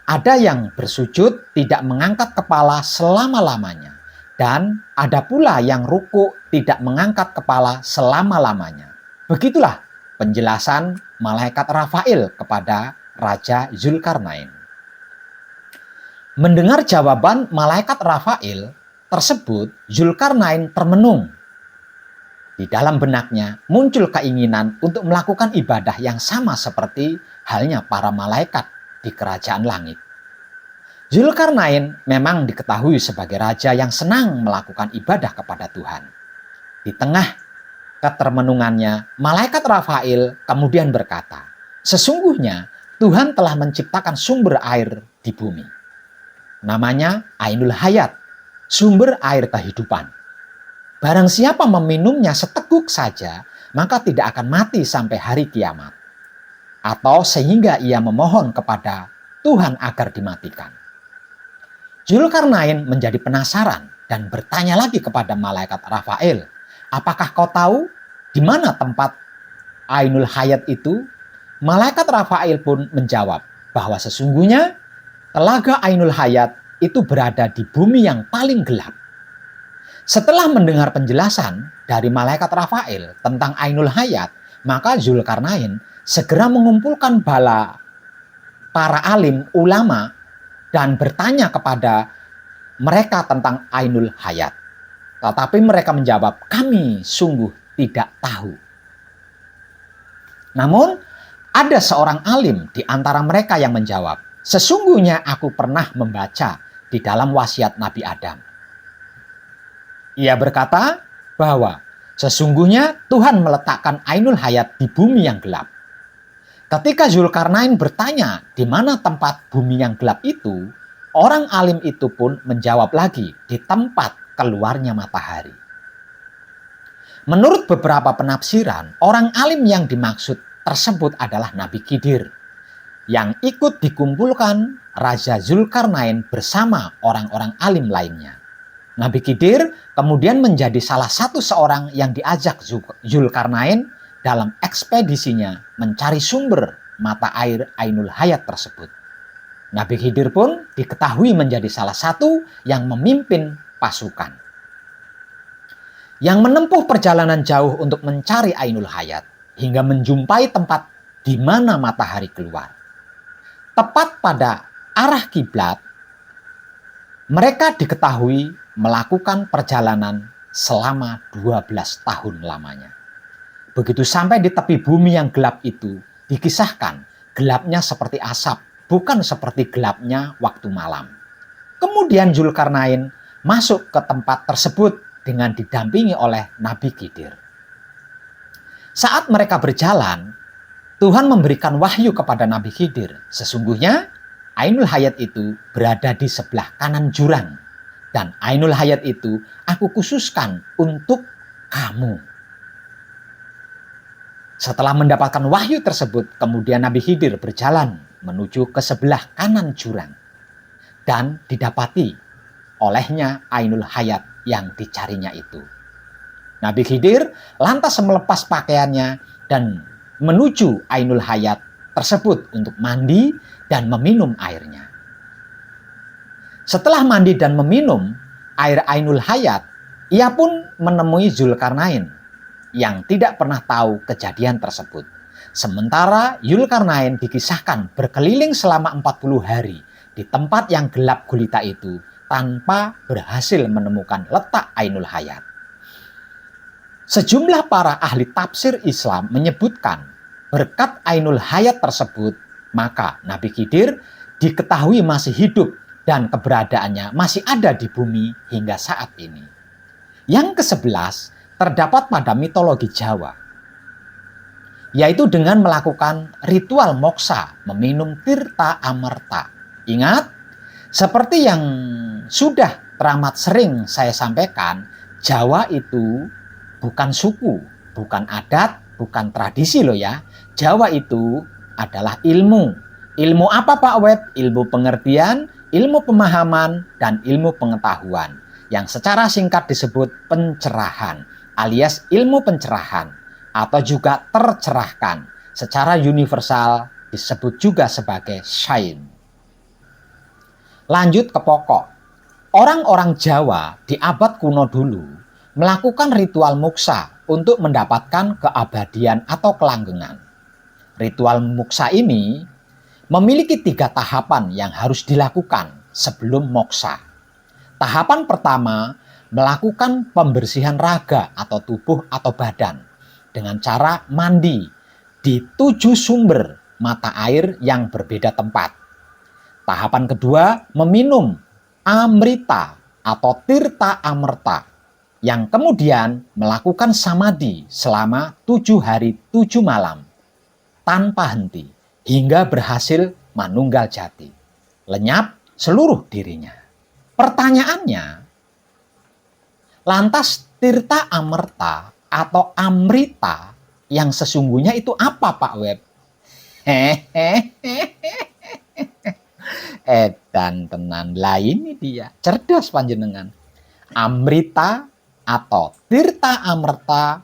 Ada yang bersujud, tidak mengangkat kepala selama-lamanya. Dan ada pula yang ruku, tidak mengangkat kepala selama-lamanya. Begitulah penjelasan malaikat Rafail kepada Raja Zulkarnain. Mendengar jawaban malaikat Rafail tersebut, Zulkarnain termenung. Di dalam benaknya muncul keinginan untuk melakukan ibadah yang sama seperti halnya para malaikat di kerajaan langit. Zulkarnain memang diketahui sebagai raja yang senang melakukan ibadah kepada Tuhan. Di tengah ketermenungannya, malaikat Rafael kemudian berkata, "Sesungguhnya Tuhan telah menciptakan sumber air di bumi. Namanya Ainul Hayat, sumber air kehidupan. Barang siapa meminumnya seteguk saja, maka tidak akan mati sampai hari kiamat. Atau sehingga ia memohon kepada Tuhan agar dimatikan." Zulkarnain menjadi penasaran dan bertanya lagi kepada malaikat Rafael, "Apakah kau tahu di mana tempat Ainul Hayat itu?" Malaikat Rafael pun menjawab bahwa sesungguhnya telaga Ainul Hayat itu berada di bumi yang paling gelap. Setelah mendengar penjelasan dari malaikat Rafael tentang Ainul Hayat, maka Zulkarnain segera mengumpulkan bala para alim ulama dan bertanya kepada mereka tentang Ainul Hayat. Tetapi mereka menjawab, "Kami sungguh tidak tahu." Namun ada seorang alim di antara mereka yang menjawab, "Sesungguhnya aku pernah membaca di dalam wasiat Nabi Adam." Ia berkata bahwa sesungguhnya Tuhan meletakkan Ainul Hayat di bumi yang gelap. Ketika Zulkarnain bertanya di mana tempat bumi yang gelap itu, orang alim itu pun menjawab lagi, di tempat keluarnya matahari. Menurut beberapa penafsiran, orang alim yang dimaksud tersebut adalah Nabi Khidir, yang ikut dikumpulkan Raja Zulkarnain bersama orang-orang alim lainnya. Nabi Khidir kemudian menjadi salah satu seorang yang diajak Zulkarnain dalam ekspedisinya mencari sumber mata air Ainul Hayat tersebut. Nabi Khidir pun diketahui menjadi salah satu yang memimpin pasukan yang menempuh perjalanan jauh untuk mencari Ainul Hayat hingga menjumpai tempat di mana matahari keluar. Tepat pada arah kiblat, mereka diketahui melakukan perjalanan selama 12 tahun lamanya. Begitu sampai di tepi bumi yang gelap itu, dikisahkan gelapnya seperti asap, bukan seperti gelapnya waktu malam. Kemudian Zulkarnain masuk ke tempat tersebut dengan didampingi oleh Nabi Khidir. Saat mereka berjalan, Tuhan memberikan wahyu kepada Nabi Khidir. Sesungguhnya Ainul Hayat itu berada di sebelah kanan jurang. Dan Ainul Hayat itu aku khususkan untuk kamu. Setelah mendapatkan wahyu tersebut, kemudian Nabi Khidir berjalan menuju ke sebelah kanan jurang. Dan didapati olehnya Ainul Hayat yang dicarinya itu. Nabi Khidir lantas melepas pakaiannya dan menuju Ainul Hayat tersebut untuk mandi dan meminum airnya. Setelah mandi dan meminum air Ainul Hayat, ia pun menemui Zulkarnain yang tidak pernah tahu kejadian tersebut. Sementara Zulkarnain dikisahkan berkeliling selama 40 hari di tempat yang gelap gulita itu tanpa berhasil menemukan letak Ainul Hayat. Sejumlah para ahli tafsir Islam menyebutkan berkat Ainul Hayat tersebut, maka Nabi Khidir diketahui masih hidup dan keberadaannya masih ada di bumi hingga saat ini. Yang ke-11 terdapat pada mitologi Jawa, yaitu dengan melakukan ritual moksa, meminum tirta amerta. Ingat, seperti yang sudah teramat sering saya sampaikan, Jawa itu bukan suku, bukan adat, bukan tradisi loh ya. Jawa itu adalah ilmu. Ilmu apa Pak Web? Ilmu pengertian, ilmu pemahaman, dan ilmu pengetahuan. Yang secara singkat disebut pencerahan alias ilmu pencerahan atau juga tercerahkan. Secara universal disebut juga sebagai sains. Lanjut ke pokok. Orang-orang Jawa di abad kuno dulu melakukan ritual moksa untuk mendapatkan keabadian atau kelanggengan. Ritual moksa ini memiliki 3 tahapan yang harus dilakukan sebelum moksa. Tahapan pertama, melakukan pembersihan raga atau tubuh atau badan dengan cara mandi di 7 sumber mata air yang berbeda tempat. Tahapan kedua, meminum amrita atau tirta amerta, yang kemudian melakukan samadhi selama 7 hari 7 malam tanpa henti hingga berhasil manunggal jati, lenyap seluruh dirinya. Pertanyaannya, lantas tirta amerta atau amrita yang sesungguhnya itu apa, Pak Web? Edan tenan lah, ini dia, cerdas panjenengan. Amrita atau tirta amerta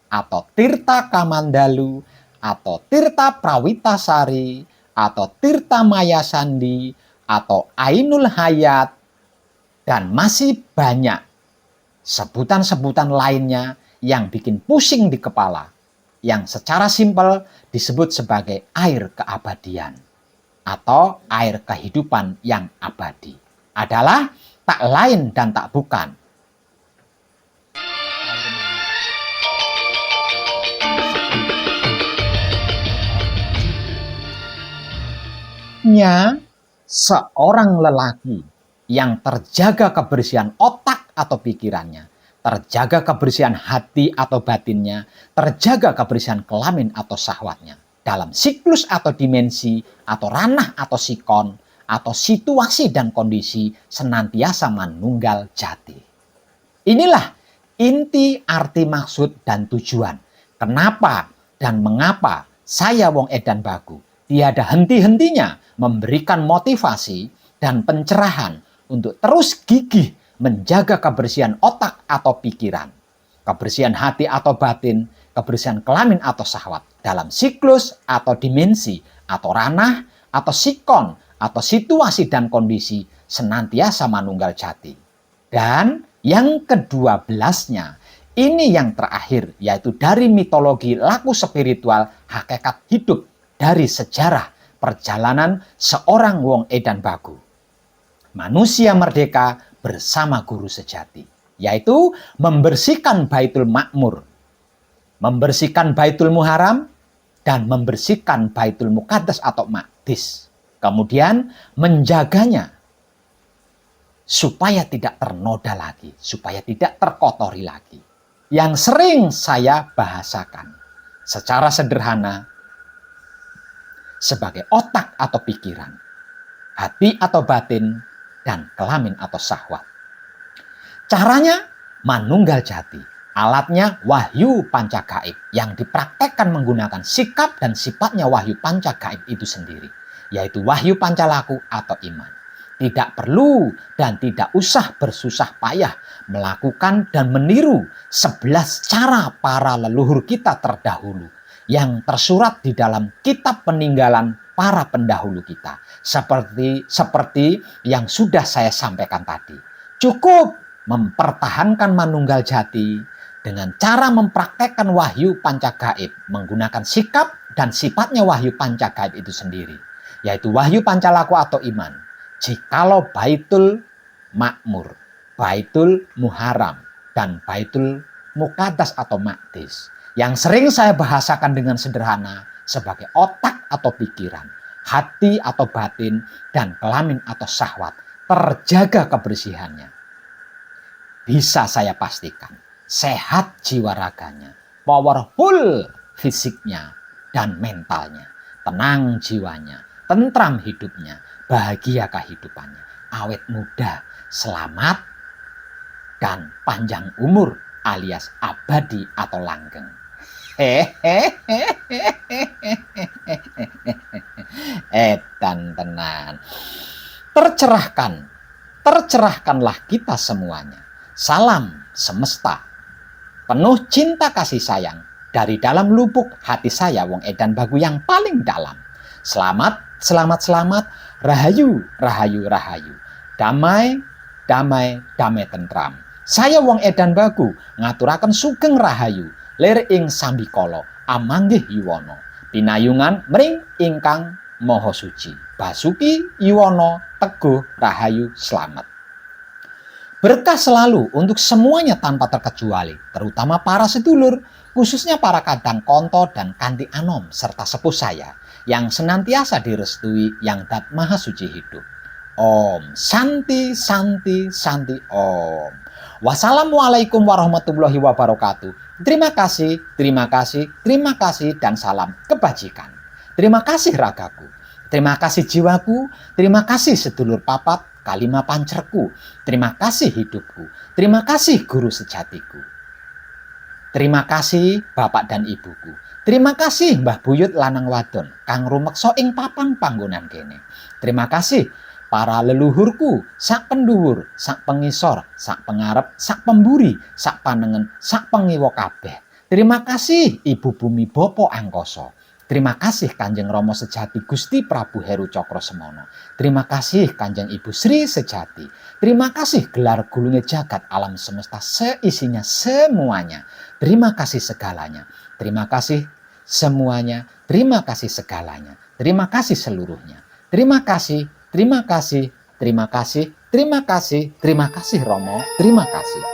atau tirta kamandalu atau tirta prawitasari atau tirta mayasandi atau ainul hayat, dan masih banyak sebutan-sebutan lainnya yang bikin pusing di kepala, yang secara simpel disebut sebagai air keabadian atau air kehidupan yang abadi, adalah tak lain dan tak bukan seorang lelaki yang terjaga kebersihan otak atau pikirannya, terjaga kebersihan hati atau batinnya, terjaga kebersihan kelamin atau syahwatnya dalam siklus atau dimensi atau ranah atau sikon atau situasi dan kondisi senantiasa manunggal jati. Inilah inti, arti, maksud, dan tujuan kenapa dan mengapa saya Wong Edan Bagu tiada henti-hentinya memberikan motivasi dan pencerahan untuk terus gigih menjaga kebersihan otak atau pikiran, kebersihan hati atau batin, kebersihan kelamin atau syahwat dalam siklus atau dimensi atau ranah atau sikon atau situasi dan kondisi senantiasa manunggal jati. Dan yang ke-12-nya, ini yang terakhir, yaitu dari mitologi laku spiritual hakikat hidup dari sejarah perjalanan seorang Wong Edan Bagu, manusia merdeka bersama guru sejati, yaitu membersihkan Baitul Makmur, membersihkan Baitul Muharram, dan membersihkan Baitul Muqaddas atau Maqdis. Kemudian menjaganya supaya tidak ternoda lagi, supaya tidak terkotori lagi. Yang sering saya bahasakan secara sederhana sebagai otak atau pikiran, hati atau batin, dan kelamin atau syahwat. Caranya manunggal jati, alatnya wahyu pancagaib yang dipraktekkan menggunakan sikap dan sifatnya wahyu pancagaib itu sendiri, yaitu wahyu pancalaku atau iman. Tidak perlu dan tidak usah bersusah payah melakukan dan meniru 11 cara para leluhur kita terdahulu yang tersurat di dalam kitab peninggalan para pendahulu kita, seperti yang sudah saya sampaikan tadi. Cukup mempertahankan manunggal jati dengan cara mempraktekkan wahyu pancagaib menggunakan sikap dan sifatnya wahyu pancagaib itu sendiri, yaitu wahyu pancalaku atau iman. Jikalau Baitul Makmur, Baitul Muharram, dan Baitul Muqaddas atau Maqdis, yang sering saya bahasakan dengan sederhana sebagai otak atau pikiran, hati atau batin, dan kelamin atau syahwat, terjaga kebersihannya, bisa saya pastikan sehat jiwa raganya, powerful fisiknya dan mentalnya, tenang jiwanya, tentram hidupnya, bahagia kehidupannya, awet muda, selamat, dan panjang umur alias abadi atau langgeng. Edan tenan. Tercerahkanlah kita semuanya. Salam semesta, penuh cinta kasih sayang dari dalam lubuk hati saya Wong Edan Bagu yang paling dalam. Selamat, selamat, selamat, rahayu, rahayu, rahayu, damai, damai, damai tentram. Saya Wong Edan Bagu ngaturaken sugeng rahayu lir ing sambikala amanggih yuwana pinayungan mring ingkang maha suci Basuki Yuwana Teguh Rahayu Slamet. Berkah selalu untuk semuanya tanpa terkecuali, terutama para sedulur, khususnya para kadang konto dan kanti anom, serta sepuh saya, yang senantiasa direstui yang Dat Maha Suci hidup. Om Santi Santi Santi Om. Wassalamualaikum warahmatullahi wabarakatuh. Terima kasih, terima kasih, terima kasih, dan salam kebajikan. Terima kasih ragaku, terima kasih jiwaku, terima kasih sedulur papat, kalima pancerku, terima kasih hidupku, terima kasih guru sejatiku. Terima kasih bapak dan ibuku. Terima kasih Mbah Buyut lanang wadon kang rumeksa ing papan panggonan kene. Terima kasih para leluhurku, sak penduwur, sak pengisor, sak pengarep, sak pemburi, sak panengen, sak pengiwa kabeh. Terima kasih Ibu Bumi Bopo Angkoso. Terima kasih Kanjeng Rama Sejati Gusti Prabu Heru Cokrosemono. Terima kasih Kanjeng Ibu Sri Sejati. Terima kasih gelar gulungnya jagat alam semesta seisinya semuanya. Terima kasih segalanya. Terima kasih semuanya. Terima kasih segalanya. Terima kasih seluruhnya. Terima kasih, terima kasih, terima kasih, terima kasih, terima kasih Romo, terima kasih.